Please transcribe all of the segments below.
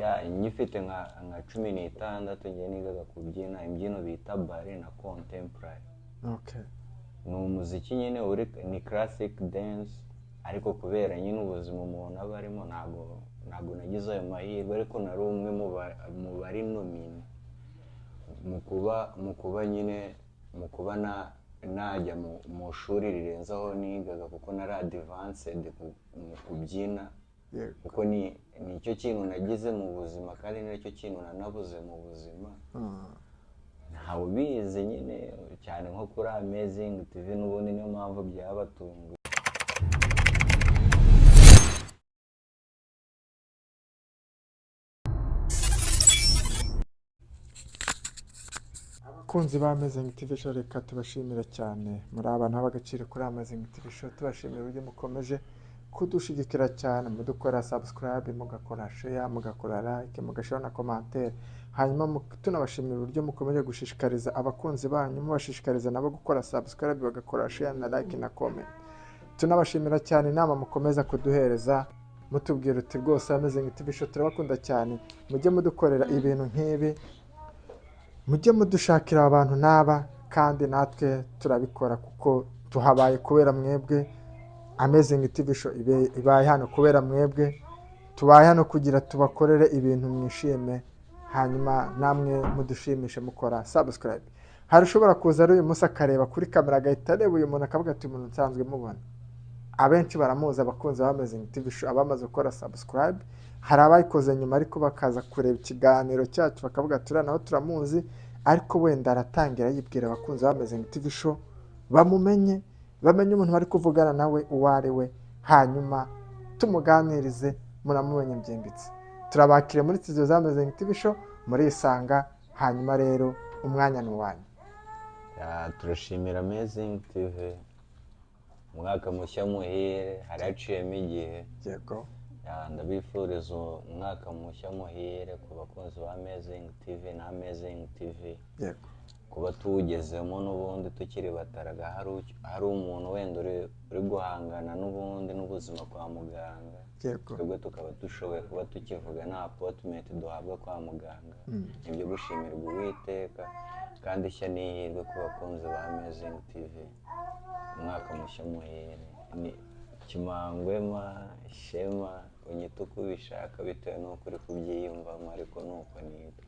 ya nyifite nka 16 ngiye nigaga kubyina imbyino bita ballet na contemporary. Okay. Ni umuziki nyine ni classic dance, ariko kubera nyine ubuzima umuntu aba arimo ntabwo nagize ayo mahirwe, ariko nari umwe mu bari nomine mu kuba najya mu shuri rirenze aho nigaga, kuko nari advanced mu kubyina. kuko nicyo kintu nagize mu buzima kandi nicyo kintu nanabuze mu buzima. ntawe ubizi nyine cyane nko kuri Amazing TV, n'ubundi niyo mpamvu byabatunguye. abakunzi ba Amazing TV Show, reka tubashimira cyane, muri abantu b'agaciro kuri Amazing TV Show. Tubashimira uburyo mukomeje kudushigikira cyane, mudukora subscribe, mugakora share, mugakora like, mugashira na commentaire. Hanyuma tunabashimira uburyo mukomeje gushishikariza abakunzi banyu, mubashishikariza nabo gukora subscribe, bagakora share na like na comment. Tunabashimira cyane inama mukomeza kuduhereza, mutubwira uti rwose Amazing TV Show turabakunda cyane, mujye mudukorera ibintu nk'ibi, mujye mudushakira abantu n'aba, kandi natwe turabikora kuko tuhabaye kubera mwebwe. Amazing TV Show ibaye hano kubera mwebwe, tubaye hano kugira tubakorere ibintu mwishime, hanyuma namwe mudushimishe mukora subscribe. Hari ushobora kuza ari uyu munsi akareba kuri kamera agahita areba uyu muntu akavuga ati umuntu nsanzwe mubona. Abenshi baramuzi abakunzi ba Amazing TV Show, abamaze gukora subscribe. Hari abayikoze nyuma ariko bakaza kureba ikiganiro cyacu bakavuga ati naho turamuzi, ariko wenda aratangira yibwira abakunzi ba Amazing TV Show bamenye umuntu bari kuvugana nawe uwo ari we, hanyuma tumuganirize munamumenye byimbitse. Turabakire muri studio za Amazing TV Show muri Isanga, hanyuma rero umwanya ni uwanyu. Turashimira Amazing TV, umwaka mushya muhire, haraciyemo igihe. Yego. Ndabifuriza umwaka mushya muhire ku bakunzi ba Amazing TV na Amazing TV. Yego. Kuba tuwugezemo n'ubundi tukiri bataraga, hari umuntu wenda uri guhangana n'ubundi n'ubuzima kwa muganga. Yego. Twebwe tukaba dushoboye kuba tukivuga nta appointment duhabwa kwa muganga. Ibyo gushimirwa Uwiteka, kandi ishya n'ihirwe ku bakunzi ba Amazing TV. Umwaka mushya muhire. Ni Kimangwema Shema, unyita uko ubishaka bitewe n'uko uri kubyiyumvamo, ariko nuko nitwa.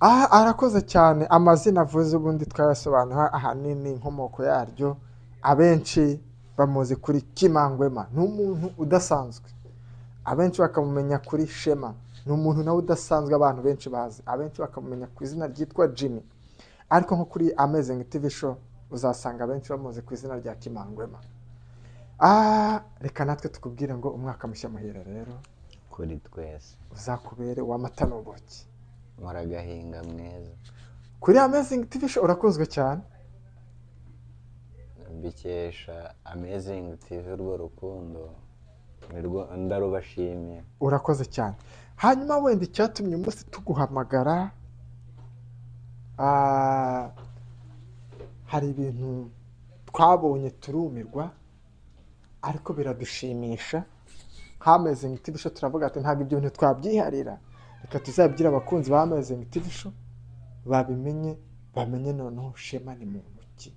Arakoze cyane. Amazina avuze ubundi twayasobanura ahanini inkomoko yaryo. Abenshi bamuzi kuri Kimangwema, ni umuntu udasanzwe. Abenshi bakamumenya kuri Shema, ni umuntu nawe udasanzwe abantu benshi bazi. Abenshi bakamumenya ku izina ryitwa Jimmy, ariko nko kuri Amazing TV Show uzasanga abenshi bamuzi ku izina rya Kimangwema. Reka natwe tukubwire ngo umwaka mushya muhire rero kuri twese, uzakubere w'amata n'ubuki, muragahinga mweza. Kuri Amazing TV Show urakunzwe cyane, mbikesha Amazing TV, urwo rukundo ndarubashimiye. Urakoze cyane. Hanyuma wenda icyatumye umunsi tuguhamagara, hari ibintu twabonye turumirwa ariko biradushimisha. Amazing TV Show turavuga ati ntabwo ibyo bintu twabyiharira, reka tuzabwira abakunzi ba Amazing TV Show bamenye noneho Shema ni muntu ki,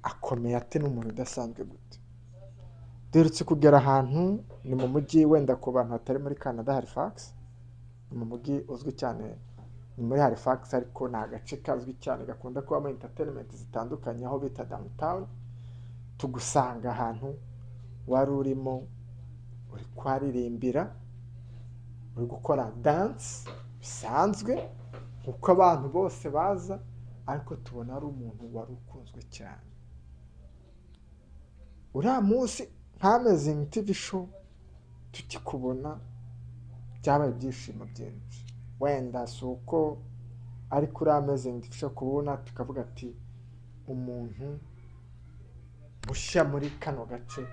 akomeye ate, n'umuntu udasanzwe gute. Duherutse kugera ahantu, ni mu mujyi, wenda ku bantu batari muri Canada, Halifax. Ni mu mujyi uzwi cyane, ni muri Halifax, ariko ni agace kazwi cyane gakunda kubamo entertainment zitandukanye, aho bita downtown. Tugusanga ahantu wari urimo uri kwaririmbira, uri gukora dance bisanzwe nk'uko abantu bose baza, ariko tubona ari umuntu wari ukunzwe cyane. Uriya munsi Amazing TV Show tukikubona byabaye ibyishimo byinshi. Wenda si uko ariko uri Amazing TV Show kubona tukavuga ati umuntu mushya muri kano gace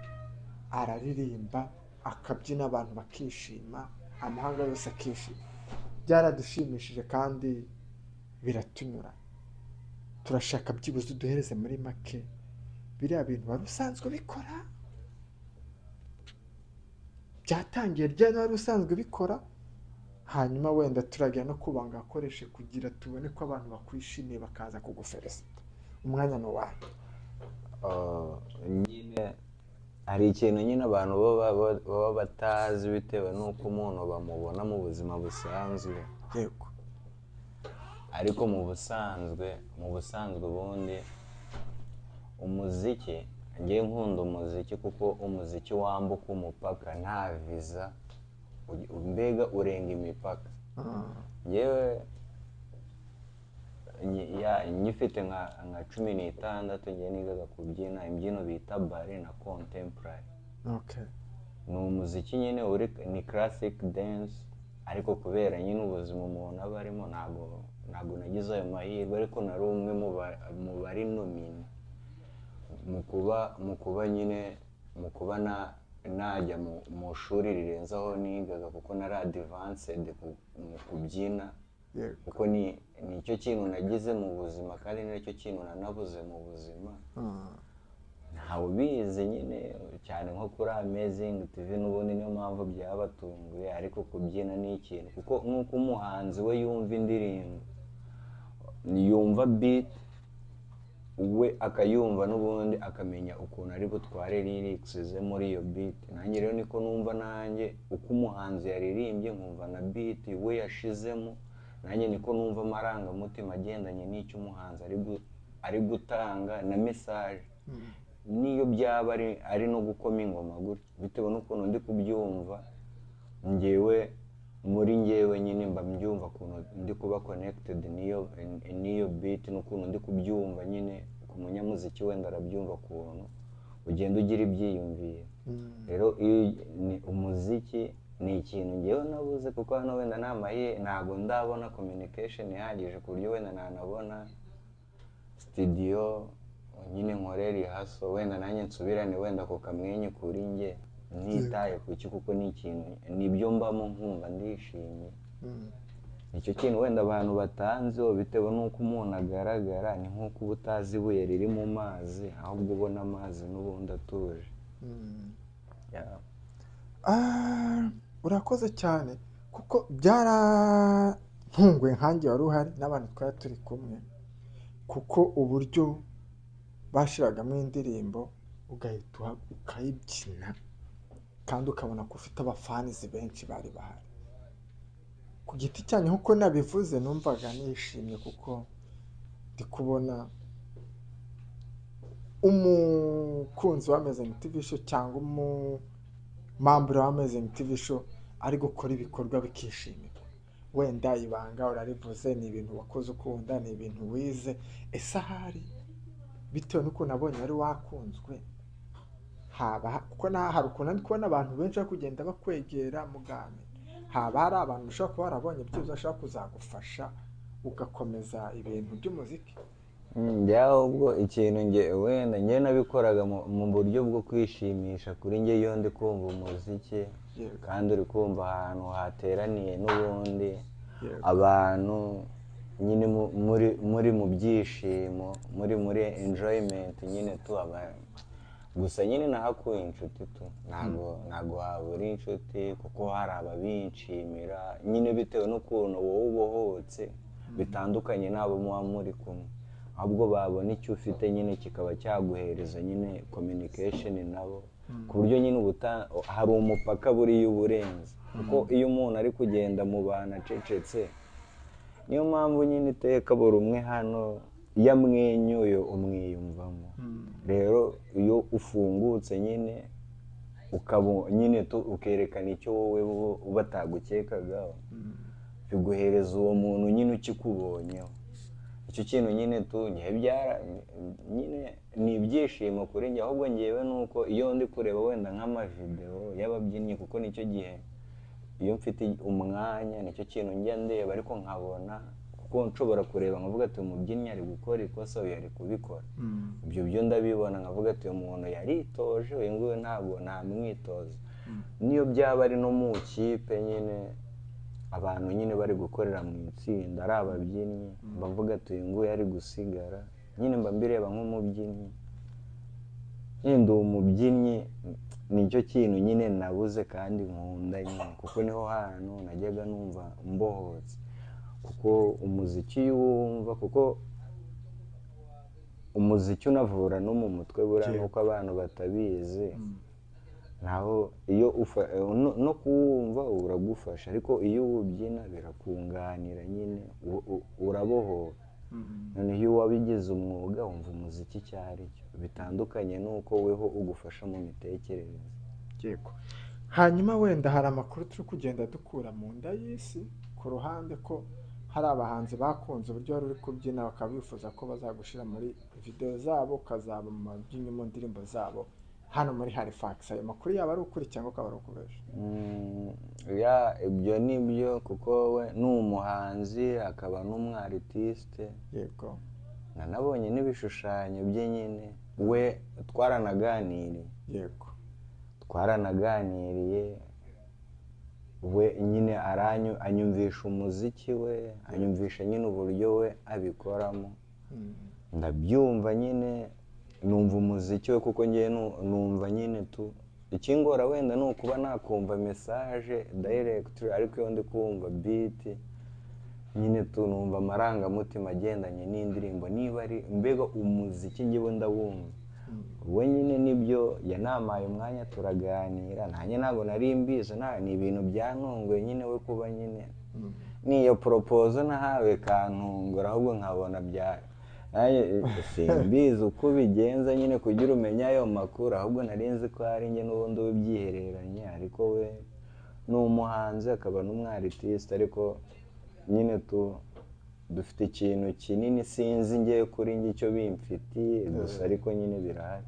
araririmba akabyina, abantu bakishima, amahanga yose akishima. Byaradushimishije kandi biratunyura. Turashaka byibuze uduhereze muri make biriya bintu wari usanzwe ubikora. byatangiye ryari wari usanzwe bikora, hanyuma wenda turajya no kubanga akoreshe kugira tubone ko abantu bakwishimiye bakaza kuguferesita. Umwanya ni uwanyu. nyine hari ikintu nyine abantu baba batazi bitewe n'uko umuntu bamubona mu buzima busanzwe. Yego. Ariko mu busanzwe ubundi umuziki, ngiye nkunda umuziki kuko umuziki wambuka umupaka nta viza, mbega urenga imipaka. Yewe nyifite nka 16 ngiye nigaga kubyina imbyino bita ballet na contemporary. Okay. Ni umuziki nyine ni classic dance, ariko kubera nyine ubuzima umuntu aba arimo ntabwo nagize ayo mahirwe, ariko nari umwe mu bari nomine mu kuba najya mu shuri rirenzaho nigaga kuko nari advanced mu kubyina. Kuko nicyo kintu nagize mu buzima kandi nicyo kintu nanabuze mu buzima. Ntawe ubizi nyine cyane nko kuri Amazing TV, n'ubundi niyo mpamvu byabatunguye, ariko kubyina ni ikintu kuko nk'uko umuhanzi we yumva indirimbo, yumva beat we akayumva n'ubundi akamenya ukuntu ari butware lyrics ze muri iyo beat. Nanjye rero niko numva nanjye uko umuhanzi yaririmbye nkumva na beat we yashizemo, nanjye niko numva amarangamutima agendanye n'icyo umuhanzi ari gutanga na message. Niyo byaba ari no gukoma ingoma gutya bitewe n'ukuntu ndi kubyumva njyewe nyine mba mbyumva ukuntu ndi kuba connected n'iyo beat, n'ukuntu ndi kubyumva nyine ku munyamuziki wenda arabyumva ukuntu ugenda ugira ibyiyumviro. Rero umuziki ni ikintu ngewe nabuze kuko hano wenda ntabwo ndabona communication ihagije ku buryo wenda nanabona studio nyine nkorera ihaso wenda nanjye nsubirane wenda ku kamwenyu kuri nge ntitaye ku iki, kuko ni ikintu nibyo mbamo nkumva ndishimye. Nicyo kintu wenda abantu batanzeho bitewe n'uko umuntu agaragara, ni nk'uko uba utazi ibuye riri mu mazi ahubwo ubona amazi n'ubundi atuje. Urakoze cyane kuko byarantunguye nkange wari uhari n'abantu twari turi kumwe, kuko uburyo bashyiragamo indirimbo ugahita ukayibyina kandi ukabona ko ufite abafanizi benshi bari bahari. Ku giti cyanyu nk'uko nabivuze numvaga nishimye kuko ndi kubona umukunzi wa Amazing TV Show cyangwa umumambure wa Amazing TV Show ari gukora ibikorwa bikishimirwa. Wenda ibanga urarivuze, ni ibintu wakoze ukunda, ni ibintu wize. Ese ahari bitewe n'ukuntu nabonye wari wakunzwe, kuko hari ukuntu ndi kubona abantu benshi bari kugenda bakwegera muganira, haba hari abantu ushobora kuba warabonye byiza bashobora kuzagufasha ugakomeza ibintu by'umuziki? Ahubwo ikintu wenda njye nabikoraga mu buryo bwo kwishimisha kuri njye iyo ndi kumva umuziki, kandi uri kumva ahantu hateraniye n'ubundi abantu nyine muri mu byishimo, muri enjoyment nyine gusa nyine nahakuye inshuti ntabwo wabura inshuti kuko hari ababinshimira nyine bitewe n'ukuntu wowe ubohotse bitandukanye n'abo muba muri kumwe, ahubwo babona icyo ufite nyine kikaba cyaguhereza nyine communication nabo, ku buryo nyine hari umupaka buriya uburenze, kuko iyo umuntu ari kugenda mu bantu acecetse, niyo mpamvu nyine iteka buri umwe hano iyo amwenyuye umwiyumvamo. Rero iyo ufungutse nyine nyine ukerekana icyo wowe batagukekagaho, biguhereza uwo muntu nyine ukikubonyeho. Icyo kintu nyine nyine ni ibyishimo kuri njye, ahubwo ngewe nuko iyo ndi kureba wenda nk'amavideo y'ababyinnyi, kuko nicyo gihe iyo mfite umwanya nicyo kintu njya ndeba, ariko nkabona kuko nshobora kureba nkavuga ati umubyinnyi ari gukora ikosa uyu ari kubikora, ibyo byo ndabibona nkavuga ati uyu muntu yaritoje, uyu nguyu ntabwo namwitoza. Niyo byaba ari no mu kipe nyine abantu nyine bari gukorera mu itsinda ari ababyinnyi, bavuga ati uyu nguyu ari gusigara, nyine mba mbireba nk'umubyinnyi. nyine ndi umubyinnyi, nicyo kintu nyine nabuze kandi nkunda nyine, kuko niho hantu najyaga numva mbohotse, kuko umuziki iyo uwumva, kuko umuziki unavura no mu mutwe buriya nuko abantu batabizi, naho iyo no kuwumva uragufasha, ariko iyo uwubyina birakunganira nyine urabohora. noneho iyo wabigize umwuga wumva umuziki icyo ari cyo, bitandukanye n'uko weho ugufasha mu mitekerereze. yego. Hanyuma wenda hari amakuru turi kugenda dukura mu nda y'isi ku ruhande ko hari abahanzi bakunze uburyo wari uri kubyina, bakaba bifuza ko bazagushyira muri videwo zabo, ukazaba mu mabyinnyi mu ndirimbo zabo hano muri Halifax. Ayo makuru yaba ari ukuri cyangwa akaba ari ukubeshya? Ibyo ni byo, kuko we ni umuhanzi akaba n'umwaritiste. Yego. nanabonye n'ibishushanyo bye nyine, we twaranaganiriye. Yego. Twaranaganiriye, we nyine anyumvisha umuziki we, anyumvisha nyine uburyo we abikoramo, ndabyumva nyine, numva umuziki we, kuko ngiye numva nyine ikingora wenda ni ukuba nakumva message direct, ariko iyo ndi kumva beat nyine numva amarangamutima agendanye n'indirimbo, niba ari mbega umuziki ngewe ndawumva. we nyine nibyo yanamaye umwanya turaganira, nanjye ntabwo nari mbizi, ni ibintu byantunguye nyine we kuba nyine niyo proposal nahawe kantungura, ahubwo nkabona simbizi uko bigenza nyine kugira umenye ayo makuru, ahubwo nari nzi ko ari njye n'ubundi ubyihereranye, ariko we ni umuhanzi akaba n'umwaritiste, ariko nyine dufite ikintu kinini sinzi ngiye kuri njye icyo bimfitiye gusa, ariko nyine birahari.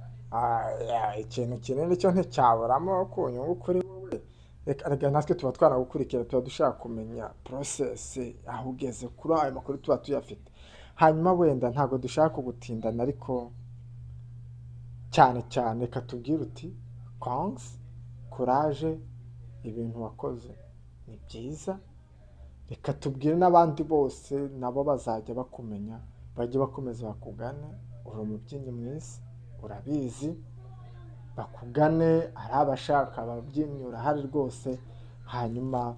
ikintu kinini cyo nticyaburamo ku nyungu kuri wowe. Reka natwe tuba twanagukurikira, tuba dushaka kumenya process aho ugeze kuri ayo makuru tuba tuyafite. Hanyuma wenda ntabwo dushaka kugutindana, ariko cyane cyane reka tubwire uti kongs courage, ibintu wakoze ni byiza. Reka tubwire n'abandi bose nabo bazajya bakumenya, bajye bakomeza bakugane, uri umubyinnyi mwiza, urabizi, bakugane, ari abashaka ababyinnyi urahari rwose. Hanyuma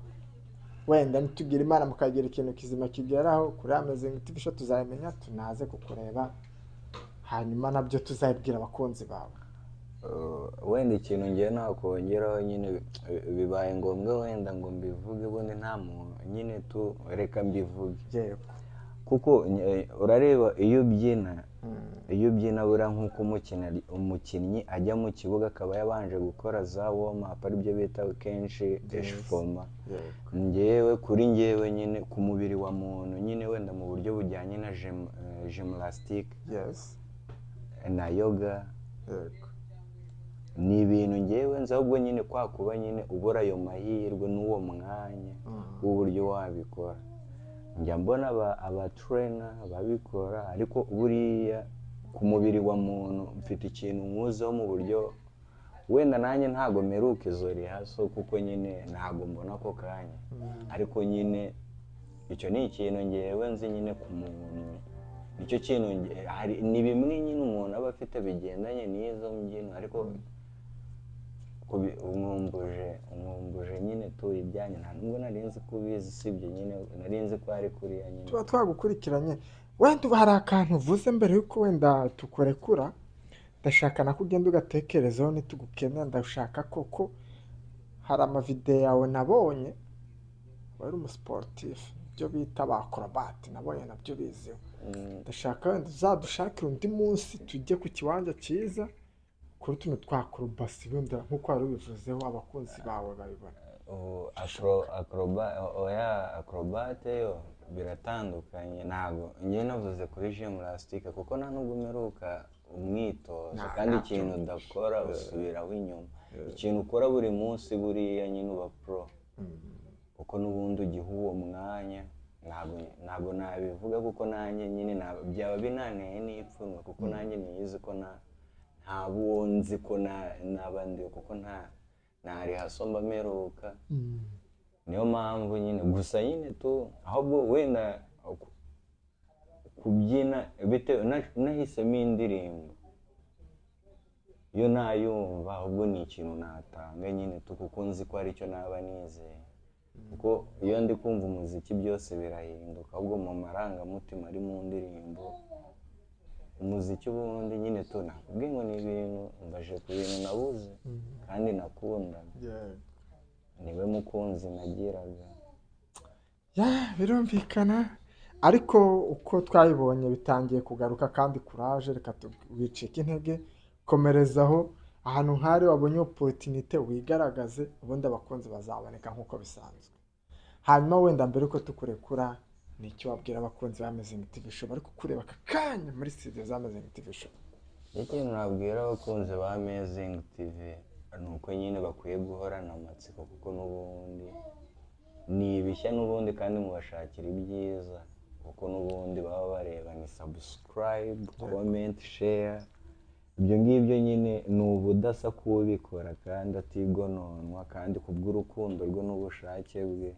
wenda nitugira Imana mukagira ikintu kizima kigeraho kuri Amazing TV Show, tuzabimenya tunaze kukureba, hanyuma nabyo tuzabibwira abakunzi bawe. Wenda ikintu ngiye nakongeraho nyine, bibaye ngombwa wenda ngo mbivuge, ubundi nta muntu nyine reka mbivuge. Yego. Kuko urareba iyo ubyina buriya nk'uko umukinnyi ajya mu kibuga akaba yabanje gukora za warm up, aribyo bita kenshi eshfoma. Ngewe kuri ngewe nyine ku mubiri wa muntu nyine, wenda mu buryo bujyanye na gymnastique na yoga, ni ibintu ngewe nzi, ahubwo nyine kwa kuba nyine ubura ayo mahirwe n'uwo mwanya w'uburyo wabikora. njya mbona abatrainer babikora, ariko buriya ku mubiri wa muntu mfite ikintu nkuzeho mu buryo wenda nanjye ntabwo meruka izo rihaso, kuko nyine ntabwo mbona ako kanya, ariko nyine icyo ni ikintu ngewe nzi nyine ku muntu, nicyo kintu ni bimwe nyine umuntu aba afite bigendanye n'izo mbyino, ariko umwumbuje nyine ibyanyu nta nubwo nari nzi ko ubizi, sibyo nyine nari nzi ko ari kuriya nyine tuba twagukurikiranye. Wenda hari akantu uvuze mbere yuko wenda tukurekura, ndashaka nako ugenda ugatekerezaho, nitugukenera ndashaka koko, hari amavideo yawe nabonye wari umusportif, ibyo bita ba acrobat, nabonye nabyo biziho. ndashaka wenda uzadushakire undi munsi tujye ku kiwanja cyiza kuri tuno twa acrobat, wenda nk'uko wari ubivuzeho abakunzi bawe babibona. acrobat yo biratandukanye, ntabwo njye navuze kuri gymnastique kuko nta nubwo umeruka umwitozo, kandi ikintu udakora usubiraho inyuma, ikintu ukora buri munsi buriya nyine uba pro, kuko n'ubundi ugiha uwo mwanya. Ntabwo nabivuga kuko nanjye nyine byaba binanteye n'ipfunwe, kuko nanjye niyizi ko ntabwo nzi ko naba ndiho, kuko ntari hasomba meruka, niyo mpamvu nyine gusa nyine ahubwo wenda kubyina bitewe nahisemo indirimbo iyo ntayumva ahubwo ni ikintu natanga nyine kuko nzi ko aricyo naba nizeye, kuko iyo ndi kumva umuziki byose birahinduka, ahubwo mu marangamutima ari mu ndirimbo. Umuziki ubundi nyine nakubwiye ngo ni ibintu mbaje ku bintu nabuze kandi nakundaga, niwe mukunzi nagiraga. Birumvikana, ariko uko twabibonye bitangiye kugaruka kandi kuraje, reka wicika intege, komerezaho. Ahantu nk'ahari wabonye oporutinite wigaragaze, ubundi abakunzi bazaboneka nk'uko bisanzwe. Hanyuma wenda mbere yuko tukurekura, ni icyo wabwira abakunzi ba Amazing TV Show bari kukureba aka kanya muri studio za Amazing TV Show? Ikintu nabwira abakunzi ba Amazing TV ni uko nyine bakwiye guhorana amatsiko, kuko n'ubundi ni ibishya n'ubundi kandi mubashakira ibyiza, kuko n'ubundi baba bareba ni subscribe, comment, share. Ibyo ngibyo nyine ni ubudasa kubikora kandi atigononwa, kandi kubw'urukundo rwe n'ubushake bwe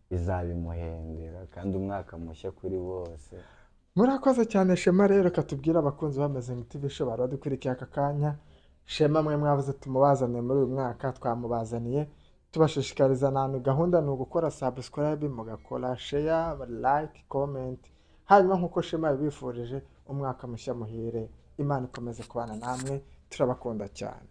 bizabimuhendera, kandi umwaka mushya kuri bose. Murakoze cyane Shema. Rero katubwira abakunzi ba Amazing TV Show bari badukurikiye aka kanya, Shema mwe mwavuze tumubazaniye muri uyu mwaka, twamubazaniye tubashishikariza nani gahunda ni ugukora subscribe, mugakora share, like, comment, hanyuma nk'uko Shema yabifurije umwaka mushya muhire. Imana ikomeze kubana namwe, turabakunda cyane.